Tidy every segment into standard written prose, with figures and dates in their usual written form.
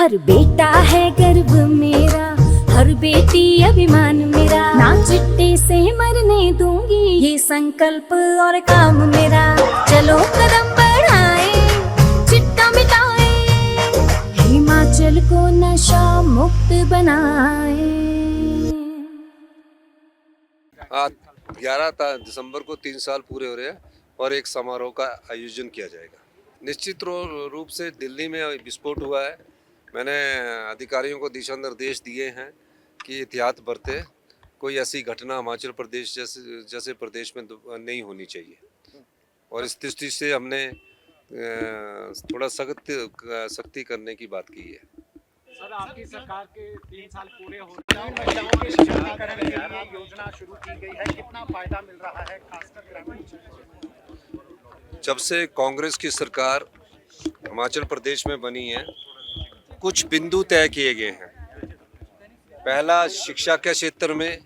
हर बेटा है गर्व मेरा, हर बेटी अभिमान मेरा, ना चिट्टे से मरने दूंगी ये संकल्प और काम मेरा। चलो कदम बढ़ाए, चिट्टा मिटाए, हिमाचल को नशा मुक्त बनाए। आज 11 दिसंबर को 3 साल पूरे हो रहे हैं और एक समारोह का आयोजन किया जाएगा। निश्चित रूप से दिल्ली में विस्फोट हुआ है। मैंने अधिकारियों को दिशा निर्देश दिए हैं कि एहतियात बरते, कोई ऐसी घटना हिमाचल प्रदेश जैसे प्रदेश में नहीं होनी चाहिए। और इस दृष्टि से हमने थोड़ा सख्ती करने की बात की है। सर, आपकी सरकार के 3 साल पूरे हो रहे हैं, महिलाओं के सशक्तिकरण के लिए योजना शुरू की गई है, कितना फायदा मिल रहा है खासकर ग्रामीण क्षेत्र? जब से कांग्रेस की सरकार हिमाचल प्रदेश में बनी है, कुछ बिंदु तय किए गए हैं। पहला शिक्षा के क्षेत्र में,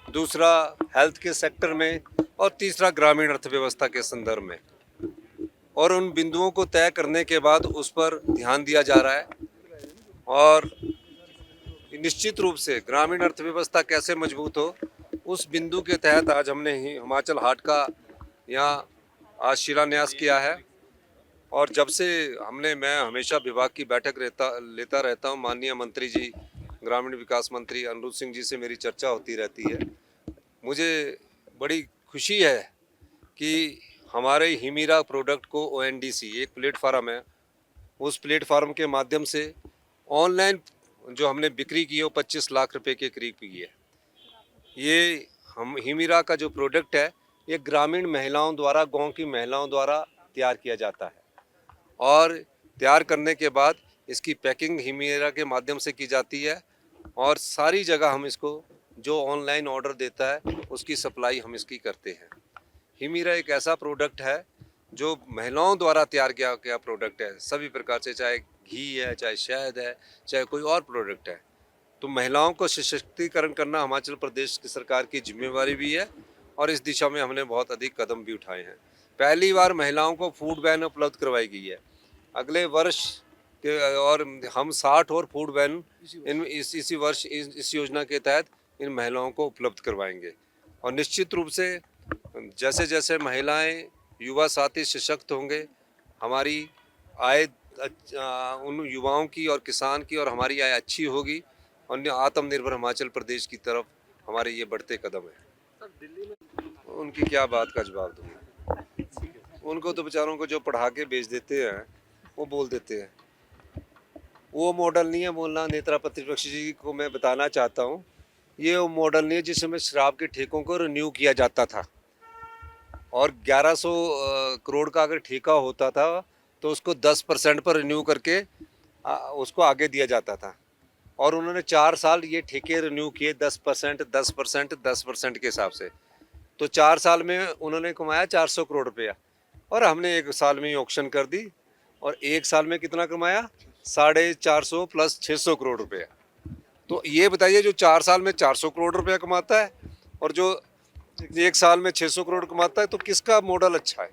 दूसरा हेल्थ के सेक्टर में और तीसरा ग्रामीण अर्थव्यवस्था के संदर्भ में। और उन बिंदुओं को तय करने के बाद उस पर ध्यान दिया जा रहा है और निश्चित रूप से ग्रामीण अर्थव्यवस्था कैसे मजबूत हो, उस बिंदु के तहत आज हमने हिमाचल हाट का यहाँ आज शिलान्यास किया है। और जब से मैं हमेशा विभाग की बैठक लेता रहता हूँ, माननीय मंत्री जी, ग्रामीण विकास मंत्री अनुरुद्ध सिंह जी से मेरी चर्चा होती रहती है। मुझे बड़ी खुशी है कि हमारे हिमीरा प्रोडक्ट को ONDC एक प्लेटफार्म है, उस प्लेटफार्म के माध्यम से ऑनलाइन जो हमने बिक्री की है वो 25 लाख रुपए के करीब की है। ये हम हिमीरा का जो प्रोडक्ट है ये ग्रामीण महिलाओं द्वारा, गांव की महिलाओं द्वारा तैयार किया जाता है और तैयार करने के बाद इसकी पैकिंग हिमीरा के माध्यम से की जाती है और सारी जगह हम इसको जो ऑनलाइन ऑर्डर देता है उसकी सप्लाई हम इसकी करते हैं। हिमीरा एक ऐसा प्रोडक्ट है जो महिलाओं द्वारा तैयार किया गया प्रोडक्ट है, सभी प्रकार से, चाहे घी है, चाहे शहद है, चाहे कोई और प्रोडक्ट है। तो महिलाओं को सशक्तिकरण करना हिमाचल प्रदेश की सरकार की जिम्मेवारी भी है और इस दिशा में हमने बहुत अधिक कदम भी उठाए हैं। पहली बार महिलाओं को फूड वैन उपलब्ध करवाई गई है। अगले वर्ष के और हम 60 और फूड वैन इसी वर्ष इस योजना के तहत इन महिलाओं को उपलब्ध करवाएंगे। और निश्चित रूप से जैसे जैसे महिलाएं, युवा साथी सशक्त होंगे, हमारी आय उन युवाओं की और किसान की और हमारी आय अच्छी होगी और आत्मनिर्भर हिमाचल प्रदेश की तरफ हमारे ये बढ़ते कदम है। उनकी क्या बात का जवाब दूंगा? उनको तो बेचारों को जो पढ़ा के भेज देते हैं वो बोल देते हैं। वो मॉडल नहीं है बोलना। नेता प्रतिपक्ष जी को मैं बताना चाहता हूँ, ये वो मॉडल नहीं है जिसमें शराब के ठेकों को रिन्यू किया जाता था और 1100 करोड़ का अगर ठेका होता था तो उसको 10% पर रिन्यू करके उसको आगे दिया जाता था। और उन्होंने 4 साल ये ठेके रिन्यू किए 10%, 10%, 10% के हिसाब से। तो 4 साल में उन्होंने कमाया 400 करोड़ रुपया और हमने 1 साल में ही ऑक्शन कर दी और 1 साल में कितना कमाया? 450 प्लस 600 करोड़ रुपया। तो ये बताइए, जो 4 साल में 400 करोड़ रुपया कमाता है और जो 1 साल में 600 करोड़ कमाता है, तो किसका मॉडल अच्छा है?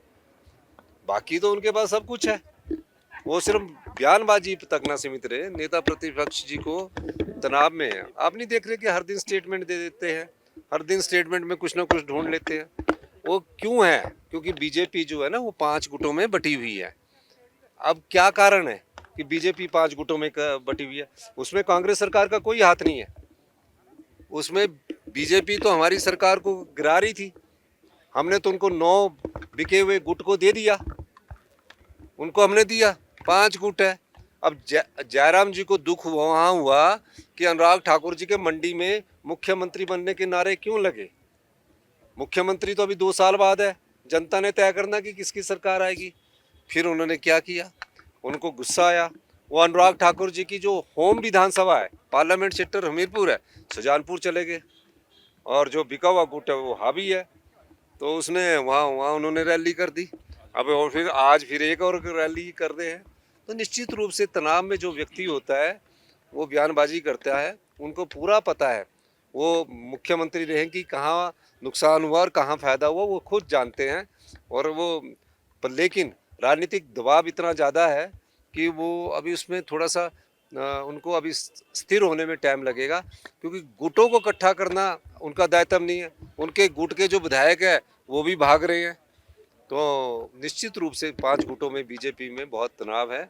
बाकी तो उनके पास सब कुछ है, वो सिर्फ बयानबाजी तक ना सीमित रहे। नेता प्रतिपक्ष जी को तनाव में है। आप नहीं देख रहे कि हर दिन स्टेटमेंट दे देते हैं, हर दिन स्टेटमेंट में कुछ ना कुछ ढूंढ लेते हैं। वो क्यों है? क्योंकि बीजेपी जो है ना वो 5 गुटों में बटी हुई है। अब क्या कारण है कि बीजेपी 5 गुटों में बटी हुई है? उसमें कांग्रेस सरकार का कोई हाथ नहीं है। उसमें बीजेपी तो हमारी सरकार को गिरा रही थी। हमने तो उनको 9 बिके हुए गुट को दे दिया, उनको हमने दिया 5 गुट है। अब जयराम जी को दुख वहाँ हुआ कि अनुराग ठाकुर जी के मंडी में मुख्यमंत्री बनने के नारे क्यों लगे। मुख्यमंत्री तो अभी 2 साल बाद है, जनता ने तय करना कि किसकी सरकार आएगी। फिर उन्होंने क्या किया, उनको गुस्सा आया, वो अनुराग ठाकुर जी की जो होम विधानसभा है, पार्लियामेंट सेक्टर हमीरपुर है, शाहजहानपुर चले गए और जो बिका हुआ गुट है वो हावी है, तो उसने वहाँ उन्होंने रैली कर दी। अब और फिर आज फिर एक और रैली कर रहे हैं। तो निश्चित रूप से तनाव में जो व्यक्ति होता है वो बयानबाजी करता है, उनको पूरा पता है वो मुख्यमंत्री रहे कि कहाँ नुकसान हुआ और कहाँ फ़ायदा हुआ, वो खुद जानते हैं। और वो पर लेकिन राजनीतिक दबाव इतना ज़्यादा है कि वो अभी उसमें थोड़ा सा उनको अभी स्थिर होने में टाइम लगेगा, क्योंकि गुटों को इकट्ठा करना उनका दायित्व नहीं है। उनके गुट के जो विधायक है वो भी भाग रहे हैं। तो निश्चित रूप से 5 गुटों में बीजेपी में बहुत तनाव है।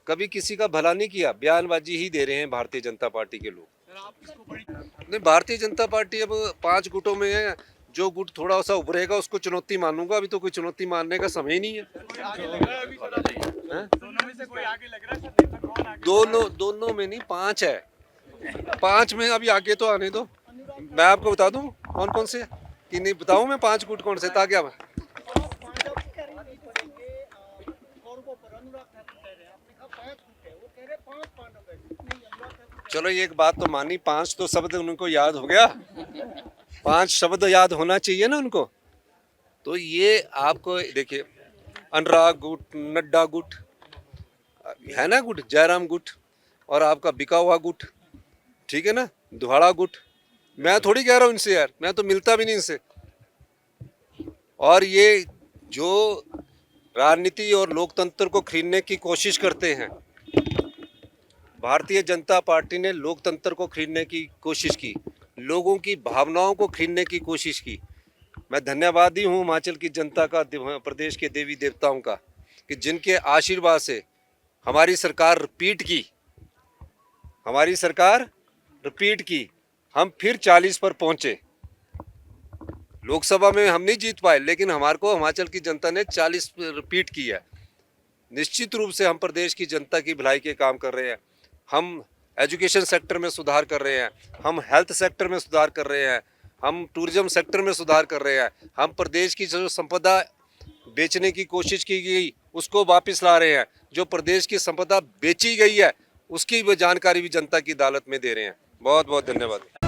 कभी किसी का भला नहीं किया, बयानबाजी ही दे रहे हैं भारतीय जनता पार्टी के लोग। नहीं, भारतीय जनता पार्टी अब 5 गुटों में है। जो गुट थोड़ा सा उभरेगा उसको चुनौती मानूंगा। अभी तो कोई चुनौती मानने का समय ही नहीं है। दोनों में नहीं, 5 है। 5 में अभी आगे तो आने दो। मैं आपको बता दूं कौन कौन से, कि नहीं बताऊं मैं 5 गुट कौन से, ताकि आप चलो एक बात तो मानी, 5 तो शब्द उनको याद हो गया। 5 शब्द याद होना चाहिए ना उनको। तो ये आपको देखिए, अनुराग गुट, नड्डा गुट है ना, गुट जयराम गुट, और आपका बिका हुआ गुट, ठीक है ना, दुहाड़ा गुट। मैं थोड़ी कह रहा हूँ इनसे यार, मैं तो मिलता भी नहीं इनसे। और ये जो राजनीति और लोकतंत्र को खरीदने की कोशिश करते हैं, भारतीय जनता पार्टी ने लोकतंत्र को खरीदने की कोशिश की, लोगों की भावनाओं को खरीदने की कोशिश की। मैं धन्यवादी हूँ हिमाचल की जनता का, प्रदेश के देवी देवताओं का, कि जिनके आशीर्वाद से हमारी सरकार रिपीट की। हम फिर 40 पर पहुंचे। लोकसभा में हम नहीं जीत पाए, लेकिन हमारे को हिमाचल की जनता ने 40 रिपीट की है। निश्चित रूप से हम प्रदेश की जनता की भलाई के काम कर रहे हैं। हम एजुकेशन सेक्टर में सुधार कर रहे हैं, हम हेल्थ सेक्टर में सुधार कर रहे हैं, हम टूरिज्म सेक्टर में सुधार कर रहे हैं। हम प्रदेश की जो संपदा बेचने की कोशिश की गई उसको वापस ला रहे हैं। जो प्रदेश की संपदा बेची गई है उसकी जानकारी भी जनता की अदालत में दे रहे हैं। बहुत बहुत धन्यवाद।